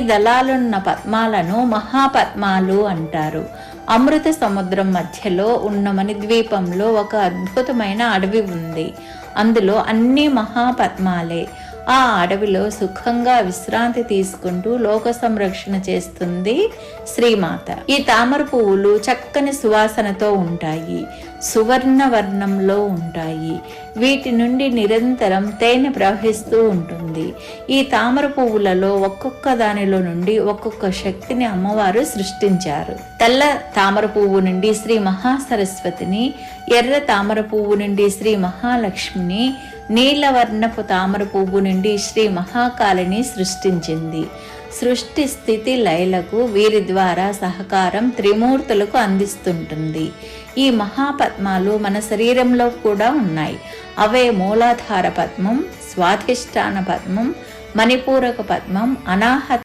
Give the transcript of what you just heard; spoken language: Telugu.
దళాలున్న పద్మాలను మహాపద్మాలు అంటారు. అమృత సముద్రం మధ్యలో ఉన్న మణిద్వీపంలో ఒక అద్భుతమైన అడవి ఉంది. అందులో అన్ని మహాపద్మాలే. ఆ అడవిలో సుఖంగా విశ్రాంతి తీసుకుంటూ లోక సంరక్షణ చేస్తుంది శ్రీమాత. ఈ తామర పువ్వులు చక్కని సువాసనతో ఉంటాయి, సువర్ణ వర్ణంలో ఉంటాయి. వీటి నుండి నిరంతరం తేనె ప్రవహిస్తూ ఉంటుంది. ఈ తామర పువ్వులలో ఒక్కొక్క దానిలో నుండి ఒక్కొక్క శక్తిని అమ్మవారు సృష్టించారు. తెల్ల తామర పువ్వు నుండి శ్రీ మహాసరస్వతిని, ఎర్ర తామర పువ్వు నుండి శ్రీ మహాలక్ష్మిని, నీలవర్ణపు తామర పువ్వు నుండి శ్రీ మహాకాళిని సృష్టించింది. సృష్టి స్థితి లయలకు వీరి ద్వారా సహకారం త్రిమూర్తులకు అందిస్తుంటుంది. ఈ మహాపద్మాలు మన శరీరంలో కూడా ఉన్నాయి. అవే మూలాధార పద్మం, స్వాధిష్టాన పద్మం, మణిపూరక పద్మం, అనాహత